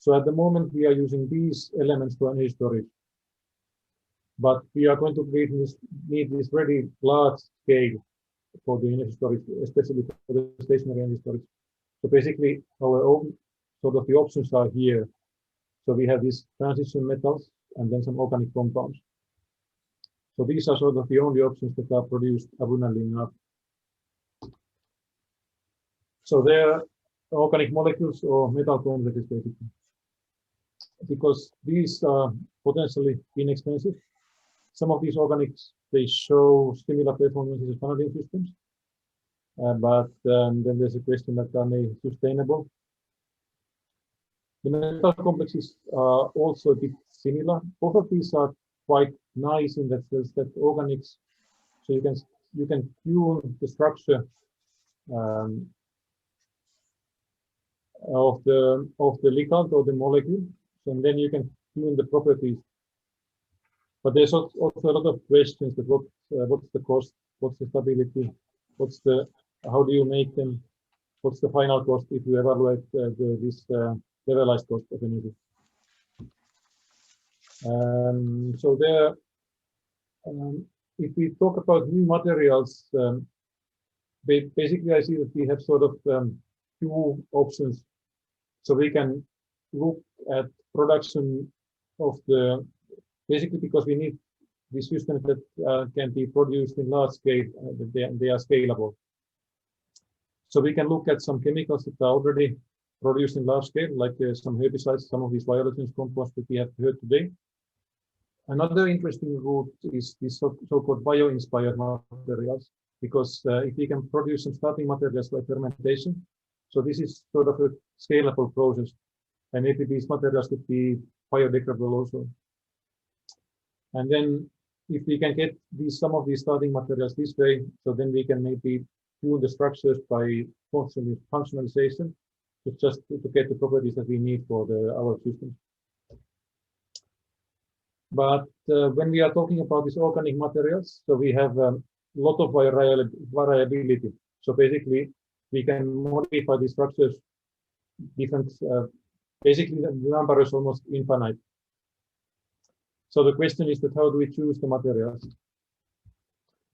So at the moment, we are using these elements for energy storage. But we are going to need this very large scale for the energy storage, especially for the stationary energy storage. So basically, our own sort of the options are here. So we have these transition metals and then some organic compounds. So these are sort of the only options that are produced abundantly enough. So they're organic molecules or metal complexes, basically. Because these are potentially inexpensive. Some of these organics, they show similar performances as vanadium systems. But then there's a question that are they sustainable? The metal complexes are also a bit similar. Both of these are quite nice in that sense that organics, so you can tune the structure of the ligand or the molecule, and then you can tune the properties. But there's also a lot of questions that what's the cost, what's the stability, how do you make them, what's the final cost if you evaluate this levelized cost of energy. So there, if we talk about new materials, basically I see that we have sort of two options. So we can look at production of basically because we need these systems that can be produced in large scale, they are scalable. So we can look at some chemicals that are already produced in large scale, like some herbicides, some of these violations compounds that we have heard today. Another interesting route is these so-called bio-inspired materials, because if we can produce some starting materials by fermentation, so this is sort of a scalable process, and maybe these materials could be biodegradable also. And then if we can get some of these starting materials this way, so then we can maybe tune the structures by functionalization, just to get the properties that we need for our systems. But when we are talking about these organic materials, so we have a lot of variability. So basically, we can modify the structures different. Basically, the number is almost infinite. So the question is that how do we choose the materials?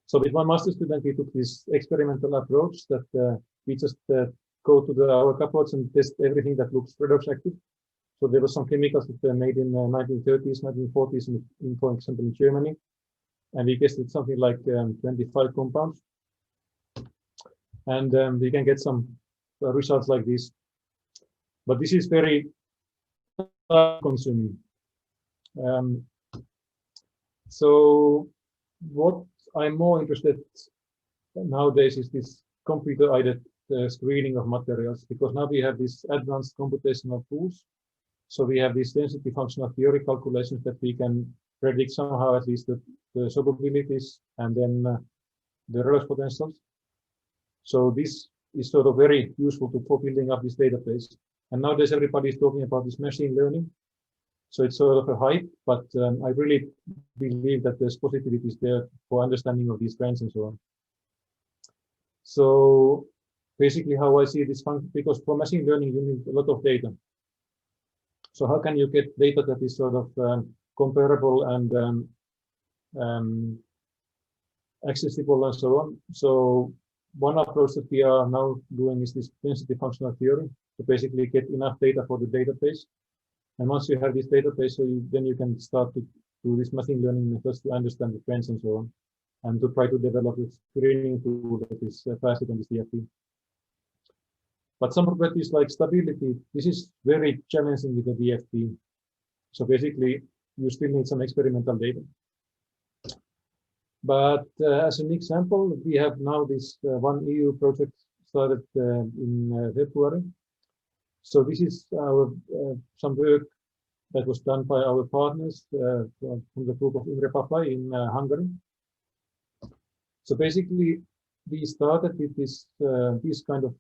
So with one master student, we took this experimental approach that we just go to our cathodes and test everything that looks redox active. So there were some chemicals that were made in 1930s, 1940s, for example, in Germany. And we tested something like 25 compounds. And we can get some results like this. But this is very time-consuming. So what I'm more interested in nowadays is this computer-aided screening of materials, because now we have these advanced computational tools. So we have these density functional theory calculations that we can predict somehow at least the solubilities and then the redox potentials. So this is sort of very useful for building up this database. And nowadays everybody is talking about this machine learning. So it's sort of a hype, but I really believe that there's possibilities there for understanding of these trends and so on. So basically how I see this function, because for machine learning you need a lot of data. So how can you get data that is sort of comparable and accessible and so on? So one approach that we are now doing is this density functional theory to basically get enough data for the database. And once you have this database, so then you can start to do this machine learning methods to understand the trends and so on, and to try to develop a screening tool that is faster than this DFT. But some properties like stability, this is very challenging with the DFT. So basically, you still need some experimental data. But as an example, we have now this one EU project started in February. So this is our some work that was done by our partners from the group of Imre Papai in Hungary. So basically, we started with this kind of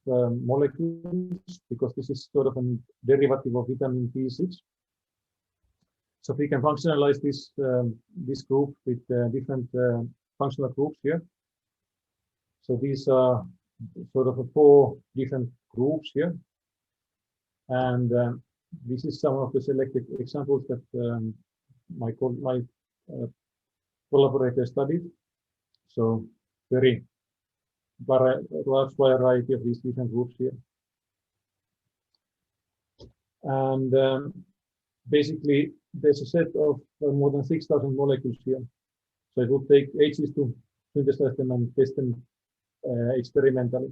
molecules because this is sort of a derivative of vitamin B6. So we can functionalize this group with different functional groups here. So these are sort of 4 different groups here. And this is some of the selected examples that my collaborators studied. So very large variety of these different groups here. And basically, there's a set of more than 6,000 molecules here. So it would take ages to synthesize them and test them experimentally.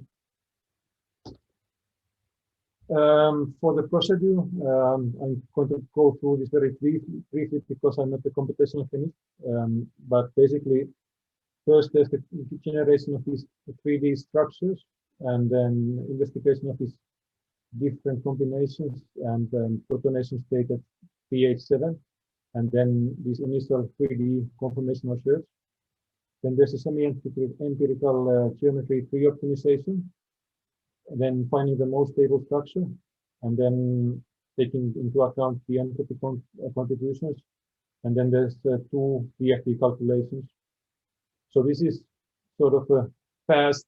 For the procedure, I'm going to go through this very briefly because I'm not a computational chemist. But basically, first there's the generation of these 3D structures, and then investigation of these different combinations and protonation state at pH 7, and then this initial 3D conformational search. Then there's a semi-empirical geometry tree optimization, and then finding the most stable structure, and then taking into account the entropy contributions, and then there's 2 DFT calculations. So this is sort of a fast,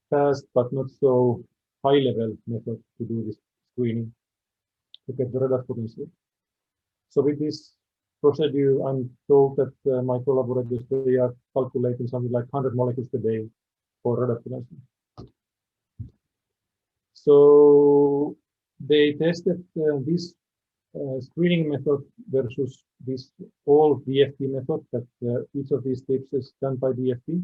fast but not so high-level method to do this screening to get the redox potential. So with this procedure, I'm told that my collaborators, they are calculating something like 100 molecules per day for redox potential. So they tested this screening method versus this all DFT method, that each of these steps is done by DFT.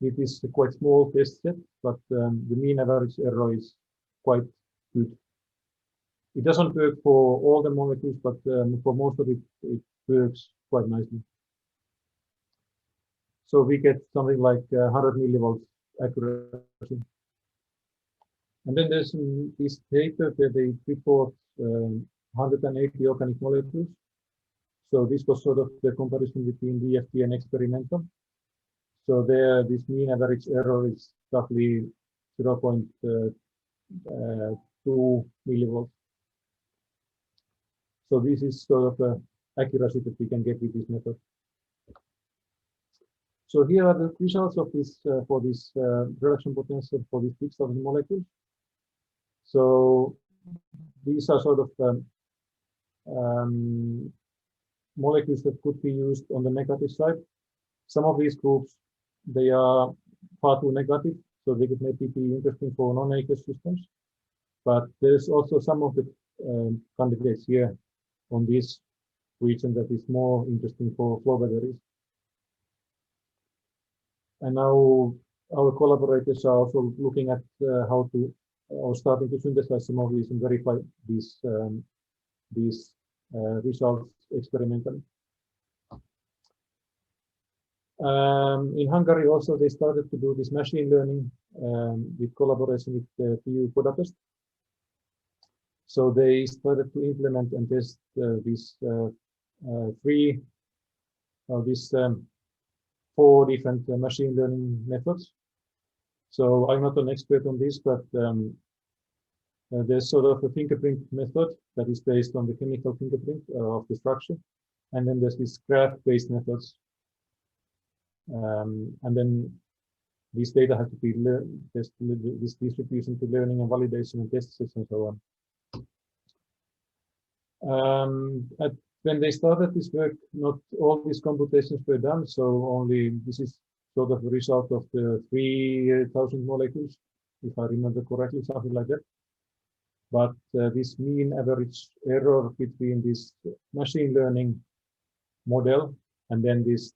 It is a quite small test set, but the mean average error is quite good. It doesn't work for all the molecules, but for most of it, it works quite nicely. So we get something like 100 millivolts accuracy. And then there's this paper where they report 180 organic molecules. So this was sort of the comparison between DFT and experimental. So there, this mean average error is roughly 0.2 millivolts. So this is sort of the accuracy that we can get with this method. So here are the results of this for this reduction potential for these 6,000 molecules. So these are sort of molecules that could be used on the negative side. Some of these groups, they are far too negative, so they could maybe be interesting for non-aqueous systems. But there's also some of the candidates here on this region that is more interesting for flow batteries. And now our collaborators are also looking at how to, or starting to synthesize some of these and verify these results experimentally. In Hungary also they started to do this machine learning with collaboration with TU Budapest. So they started to implement and test these 4 different machine learning methods. So I'm not an expert on this, but there's sort of a fingerprint method that is based on the chemical fingerprint of the structure. And then there's these graph-based methods. And then this data has to be learned, this distribution to learning and validation and test sets and so on. When they started this work, not all these computations were done, so only this is sort of the result of the 3,000 molecules, if I remember correctly, something like that. But this mean average error between this machine learning model and then this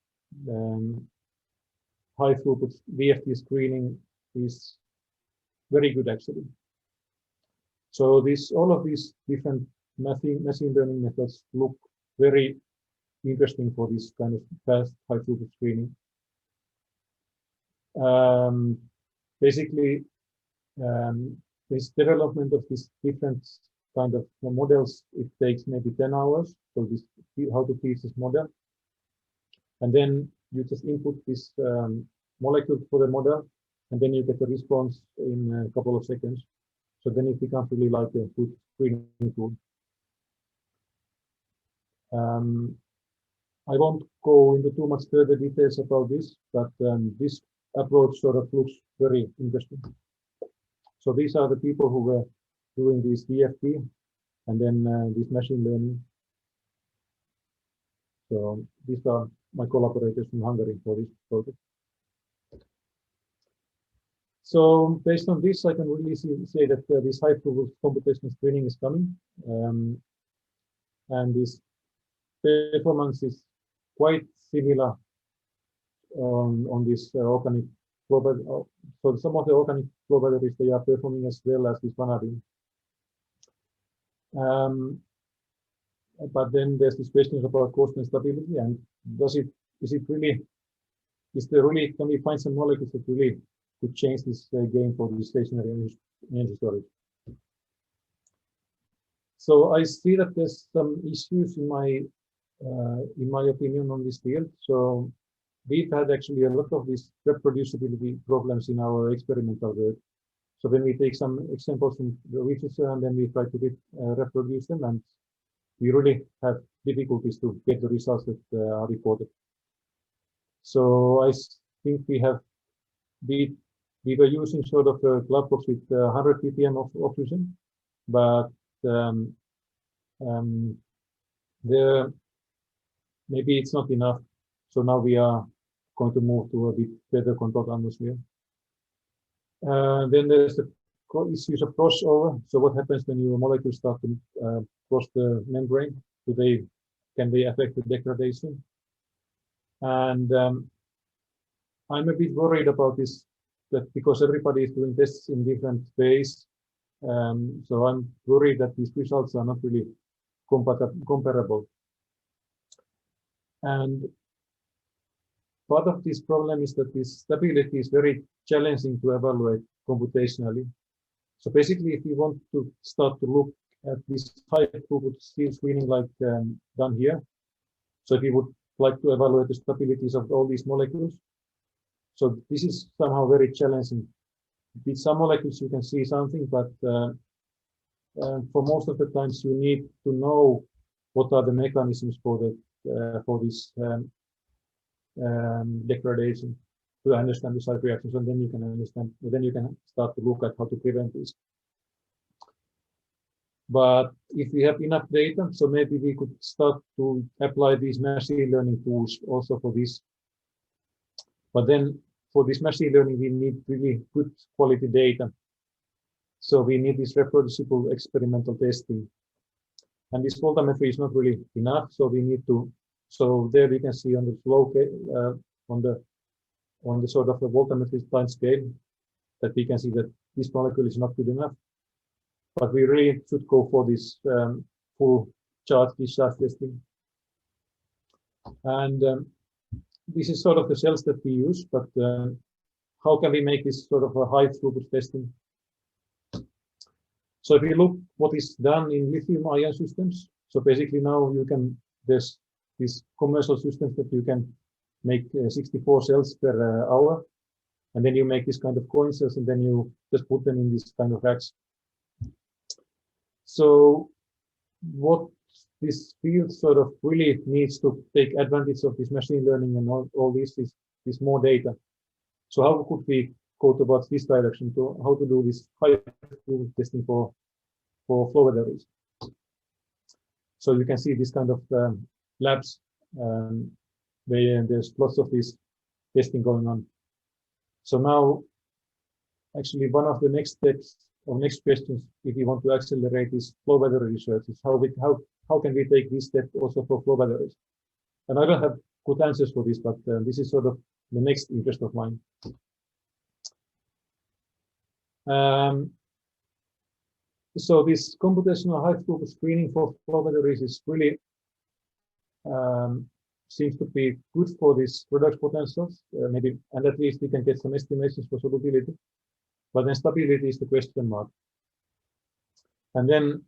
high throughput VFT screening is very good actually. So all of these different machine learning methods look very interesting for this kind of fast high throughput screening. Basically, this development of these different kind of models, it takes maybe 10 hours. So this, how to teach this model. And then you just input this molecule for the model, and then you get a response in a couple of seconds. So then it becomes really like a good screening tool. I won't go into too much further details about this, but this approach sort of looks very interesting. So these are the people who were doing this DFT and then this machine learning. So these are my collaborators from Hungary for this project. So based on this, I can really say that this high throughput computational screening is coming, and this performance is quite similar on this organic flow. So some of the organic flow batteries, they are performing as well as this vanadium. But then there's this question about cost and stability, and can we find some molecules that really could change this game for the stationary energy storage? So I see that there's some issues in my opinion on this field. So we've had actually a lot of these reproducibility problems in our experimental work. So when we take some examples from the research and then we try to reproduce them, and we really have difficulties to get the results that are reported. So I think we were using sort of a glove box with 100 ppm of oxygen, but maybe it's not enough. So now we are going to move to a bit better controlled atmosphere. Then there's the issues of crossover. So what happens when your molecules start to cross the membrane? Can they affect the degradation? And I'm a bit worried about this, that because everybody is doing tests in different ways. So I'm worried that these results are not really comparable. And part of this problem is that this stability is very challenging to evaluate computationally. So basically, if you want to start to look at this high throughput screening like done here, so if you would like to evaluate the stabilities of all these molecules, so this is somehow very challenging. With some molecules you can see something, but for most of the times you need to know what are the mechanisms for this degradation to understand the side reactions, and then you can understand. Then you can start to look at how to prevent this. But if we have enough data, so maybe we could start to apply these machine learning tools also for this. But then for this machine learning, we need really good quality data. So we need this reproducible experimental testing. And this voltammetry is not really enough. So we need to, so there we can see on the flow, on the sort of the voltammetry time scale that we can see that this molecule is not good enough. But we really should go for this full charge discharge testing. And this is sort of the cells that we use, but how can we make this sort of a high throughput testing? So if you look what is done in lithium ion systems, so basically now there's these commercial systems that you can make 64 cells per hour, and then you make this kind of coin cells, and then you just put them in this kind of racks. So what this field sort of really needs to take advantage of this machine learning and all this is more data. So how could we go towards this direction, to how to do this high throughput testing for flow batteries? So you can see this kind of labs where there's lots of this testing going on. So now, actually, one of the next steps or next questions, if you want to accelerate this flow battery research, is how can we take this step also for flow batteries? And I don't have good answers for this, but this is sort of the next interest of mine. So this computational high throughput screening for flow batteries is really seems to be good for these Redox potentials, maybe, and at least we can get some estimations for solubility. But then stability is the question mark. And then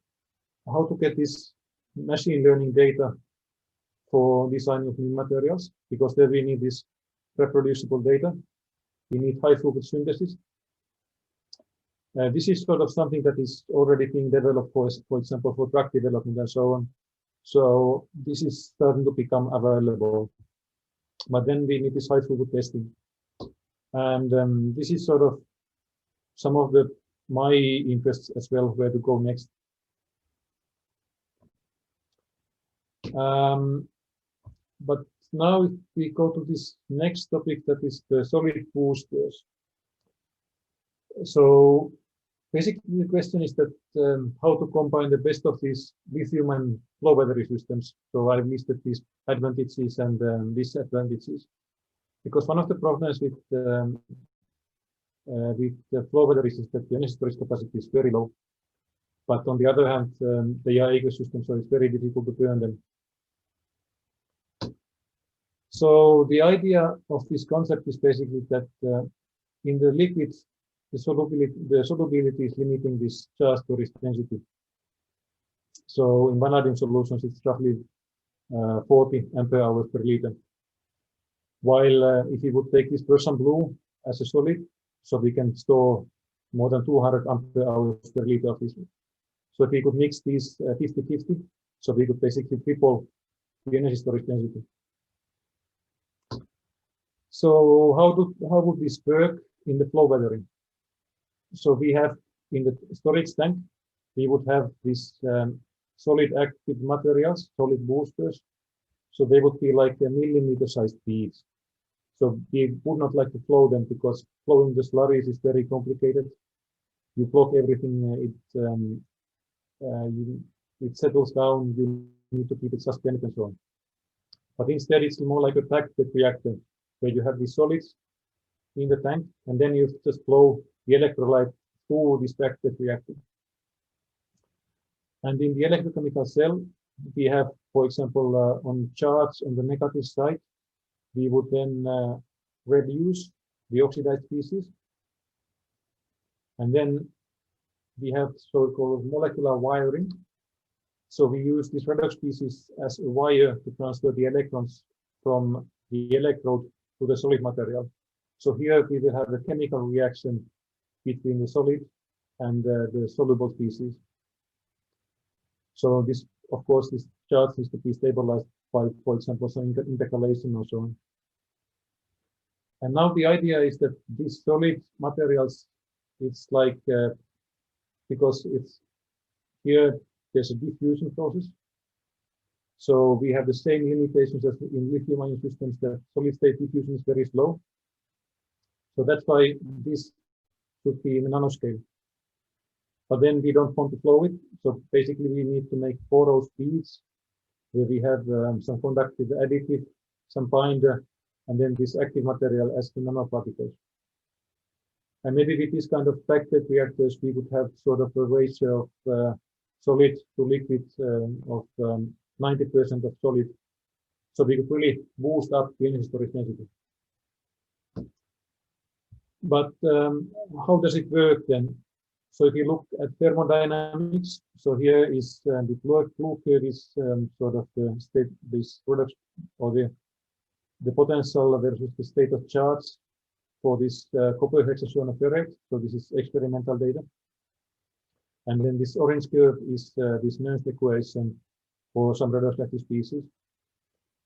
how to get this machine learning data for design of new materials, because there we need this reproducible data. We need high throughput synthesis. This is sort of something that is already being developed for example, for drug development and so on. So this is starting to become available. But then we need this high throughput testing. And this is sort of some of the my interests as well, where to go next. But now if we go to this next topic, that is the solid boosters. So basically the question is that how to combine the best of these lithium and flow battery systems. So I've listed these advantages and disadvantages, because one of the problems with the flow batteries is that the energy storage capacity is very low. But on the other hand, they are ecosystems, so it's very difficult to burn them. So the idea of this concept is basically that in the liquids, the solubility is limiting this charge storage density. So in vanadium solutions, it's roughly 40 ampere hours per liter. While if you would take this Persian blue as a solid, so we can store more than 200 ampere hours per liter of this. So if we could mix these 50-50, so we could basically triple the energy storage density. So how would this work in the flow battery? So we have in the storage tank, we would have these solid active materials, solid boosters. So they would be like a millimeter-sized beads. So we would not like to flow them, because flowing the slurries is very complicated. You block everything, it settles down, you need to keep it suspended and so on. But instead, it's more like a packed reactor, where you have these solids in the tank, and then you just flow the electrolyte through this packed reactor. And in the electrochemical cell, we have, for example, on charge on the negative side, we would then reduce the oxidized species. And then we have so-called molecular wiring. So we use this redox species as a wire to transfer the electrons from the electrode to the solid material. So here we will have a chemical reaction between the solid and the soluble species. So this, of course, this charge needs to be stabilized by, for example, some intercalation or so on. And now the idea is that these solid materials, it's like, because it's here, there's a diffusion process. So we have the same limitations as in lithium-ion systems, that solid-state diffusion is very slow. So that's why this should be in a nanoscale. But then we don't want to flow it. So basically we need to make porous beads where we have some conductive additive, some binder, and then this active material as the nanoparticles. And maybe with this kind of packed reactors, we would have sort of a ratio of solid to liquid of 90% of solid. So we could really boost up the energy storage density. But how does it work then? So if you look at thermodynamics, so here is the blue curve is sort of the state, this product, or the potential versus the state of charge for this copper hexazonoferrate. So this is experimental data. And then this orange curve is this Nernst equation for some radioactive species.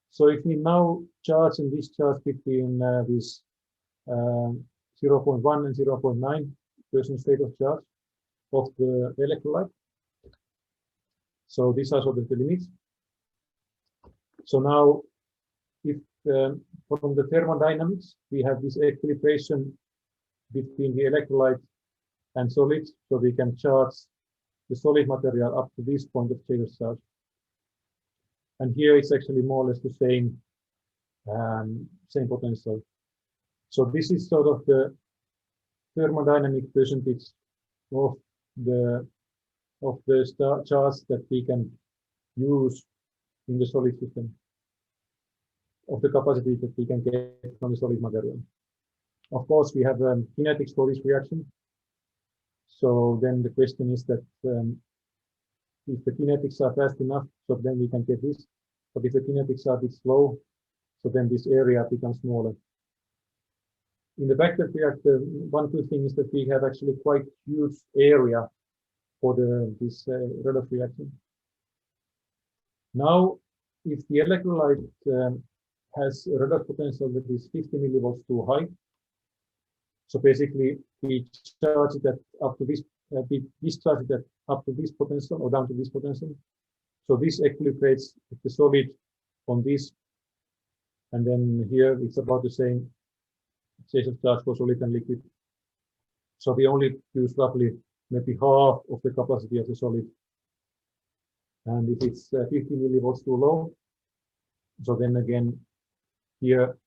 So if we now charge and discharge between this 0.1 and 0.9% state of charge of the electrolyte. So these are sort of the limits. So now, if from the thermodynamics, we have this equilibration between the electrolyte and solids, so we can charge the solid material up to this point of state of charge. And here it's actually more or less the same, same potential. So this is sort of the thermodynamic percentage of the charge that we can use in the solid system, of the capacity that we can get from the solid material. Of course, we have kinetics for this reaction. So then the question is that if the kinetics are fast enough, so then we can get this. But if the kinetics are a bit slow, so then this area becomes smaller. In the backed reactor, one good thing is that we have actually quite huge area for this redox reaction. Now, if the electrolyte has a redox potential that is 50 millivolts too high, so basically we charge it at up to this, we discharge it at up to this potential or down to this potential. So this equilibrates the solid on this, and then here it's about the same exchange of charge for solid and liquid. So we only use roughly maybe half of the capacity of the solid. And if it's 50 millivolts too low, so then again here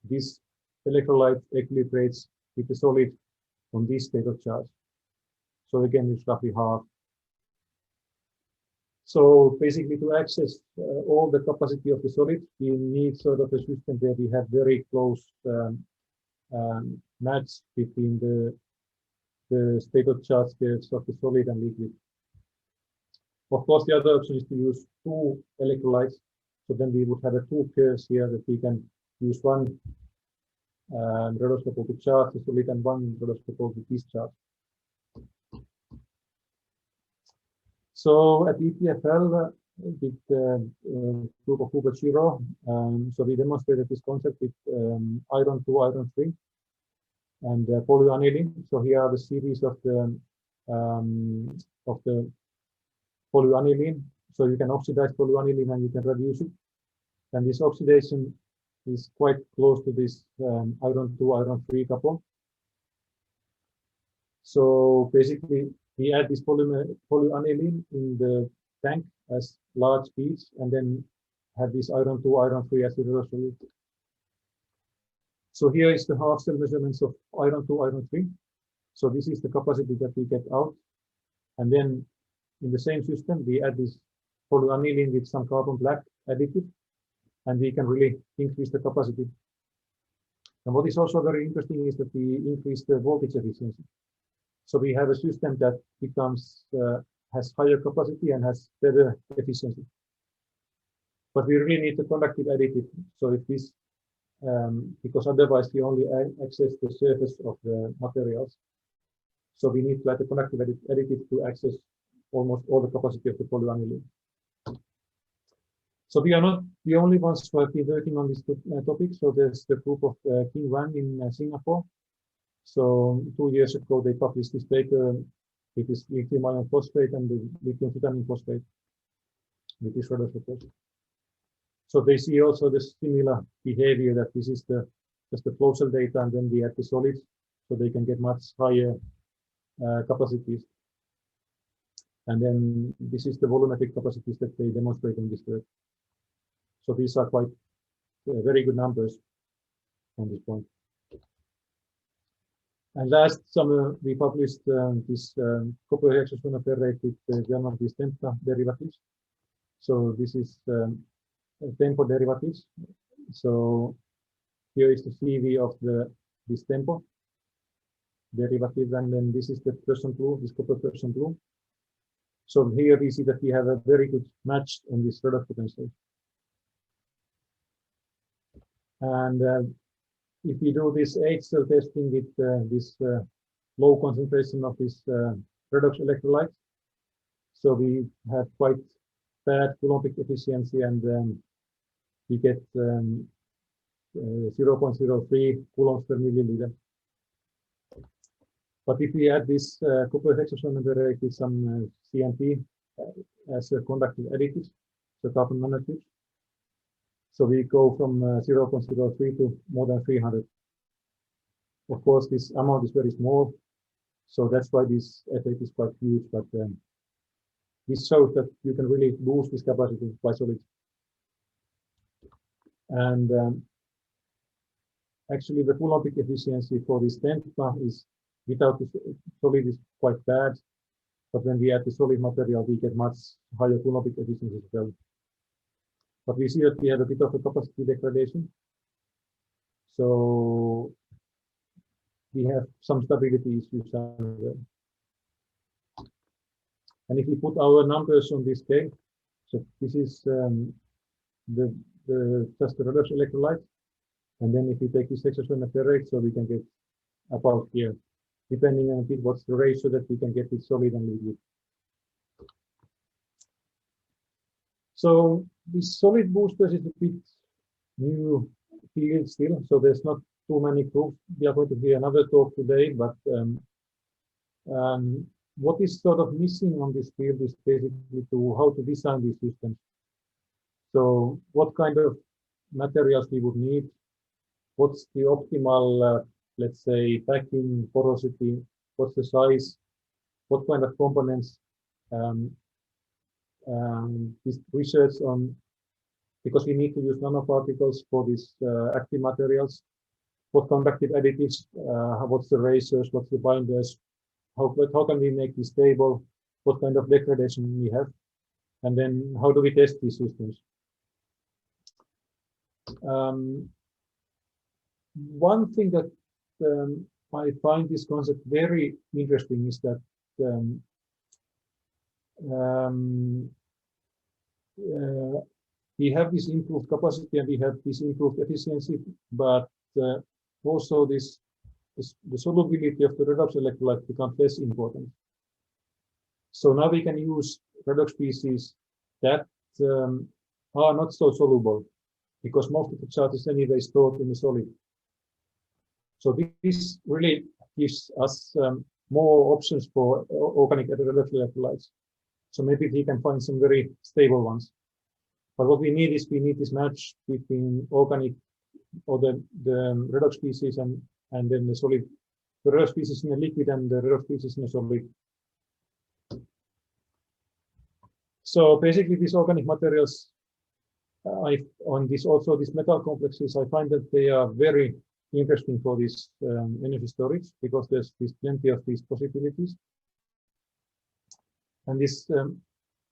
this electrolyte equilibrates with the solid on this state of charge. So again, it's roughly half. So basically, to access all the capacity of the solid, we need sort of a system where we have very close match between the state of charge curves of the solid and liquid. Of course, the other option is to use two electrolytes. So then we would have two curves here that we can use one redox couple to charge the solid and one redox couple to discharge. So at EPFL, with the group of Hubert Giro, so we demonstrated this concept with iron 2, iron 3, and polyaniline. So here are the series of the polyaniline. So you can oxidize polyaniline and you can reduce it. And this oxidation is quite close to this iron 2, iron 3 couple. So basically, we add this polyaniline in the tank as large beads, and then have this iron 2, iron 3 as the redox solid. So here is the half cell measurements of iron 2, iron 3. So this is the capacity that we get out. And then in the same system, we add this polyaniline with some carbon black additive, and we can really increase the capacity. And what is also very interesting is that we increase the voltage efficiency. So we have a system that becomes has higher capacity and has better efficiency. But we really need the conductive additive. So if this, because otherwise we only access the surface of the materials. So we need to add the conductive additive to access almost all the capacity of the polyaniline. So we are not the only ones who have been working on this topic. So there's the group of King Wan in Singapore. So 2 years ago, they published this paper with this lithium iron phosphate and the lithium vitamin phosphate with this redox approach. So they see also the similar behavior, that this is just the flow cell data, and then we add the solids, so they can get much higher capacities. And then this is the volumetric capacities that they demonstrate in this work. So these are quite very good numbers on this point. And last summer, we published this copper hexazonoferrate with German tempo derivatives. So this is tempo derivatives. So here is the CV of this tempo derivative, and then this is the Persian blue, this copper Persian blue. So here we see that we have a very good match on this redox potential. And if we do this H-cell testing with this low concentration of this redox electrolyte, so we have quite bad coulombic efficiency, and we get 0.03 coulombs per milliliter. But if we add this copper hexazonoferrate with some CNT as a conductive additive, so carbon nanotubes, so we go from 0.03 to more than 300. Of course, this amount is very small, so that's why this effect is quite huge. But this shows that you can really boost this capacity by solid. And actually, the coulombic efficiency for this tempa is without the solid is quite bad. But when we add the solid material, we get much higher coulombic efficiency as well. But we see that we have a bit of a capacity degradation. So we have some stability issues. And if we put our numbers on this scale, so this is just the redox electrolyte. And then if we take this hexazonoferrate, so we can get about here, depending on a bit what's the ratio that we can get with solid and liquid. So this solid boosters is a bit new field still, so there's not too many proofs. We are going to hear another talk today, but what is sort of missing on this field is basically to how to design these systems. So what kind of materials we would need, what's the optimal, let's say, packing, porosity, what's the size, what kind of components, this research on, because we need to use nanoparticles for these active materials, what conductive additives, what's the racers, what's the binders, how can we make this stable, what kind of degradation we have, and then how do we test these systems. One thing that I find this concept very interesting is that we have this improved capacity and we have this improved efficiency, but also the solubility of the redox electrolyte becomes less important. So now we can use redox species that are not so soluble, because most of the charge is anyway stored in the solid. So this really gives us more options for organic redox electrolytes. So maybe we can find some very stable ones. But what we need is this match between organic or the redox species and then the solid, the redox species in a liquid and the redox species in a solid. So basically, these organic materials, on this also these metal complexes, I find that they are very interesting for this energy storage, because there's plenty of these possibilities. And this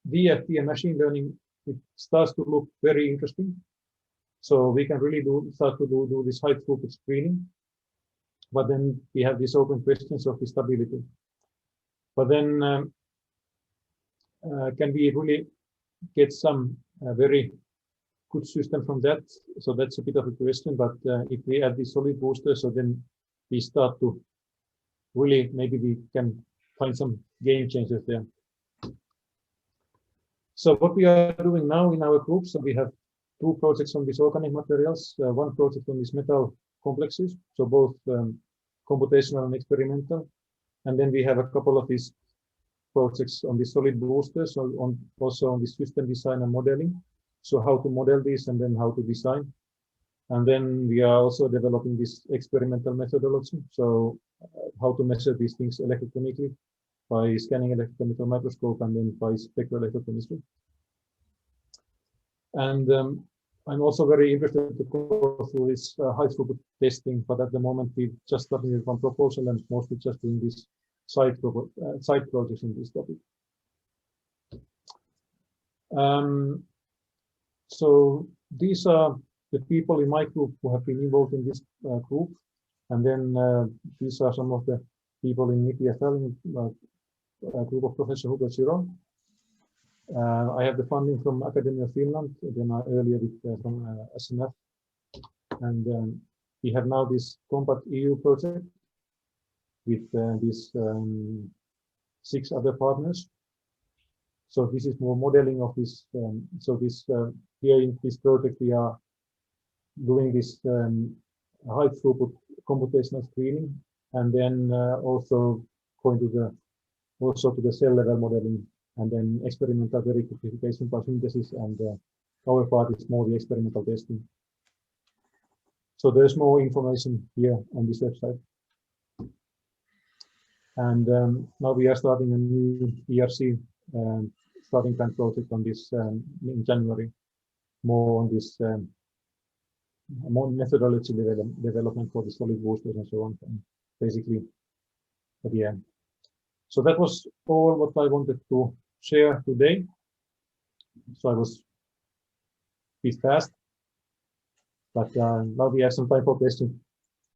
VFT and machine learning, it starts to look very interesting. So we can really start to do this high throughput screening. But then we have these open questions of the stability. But then can we really get some very good system from that? So that's a bit of a question. But if we add these solid boosters, so then we start to really, maybe we can find some game changers there. So what we are doing now in our group, so we have 2 projects on these organic materials, 1 project on these metal complexes, so both computational and experimental. And then we have a couple of these projects on the solid boosters, so also on the system design and modeling. So how to model this and then how to design. And then we are also developing this experimental methodology. So how to measure these things electrochemically by scanning electrochemical microscope and then by spectroelectrochemistry. And I'm also very interested to go through this high throughput testing, but at the moment we just started from proposal and mostly just doing this side projects in this topic. So these are the people in my group who have been involved in this group, and then these are some of the people in EPFL, a group of Professor Hugo Zero. I have the funding from Academy of Finland, then earlier with, from SNF, and we have now this Compact EU project with these 6 other partners. So this is more modeling of this. So this here in this project we are doing this high throughput computational screening, and then also going to the cell level modeling, and then experimental verification by synthesis, and our part is more the experimental testing. So there's more information here on this website. And now we are starting a new ERC starting time project on this in January, more on this more methodology development for the solid boosters and so on, and basically at the end. So that was all what I wanted to share today. So I was a bit fast, but now we have some time for questions.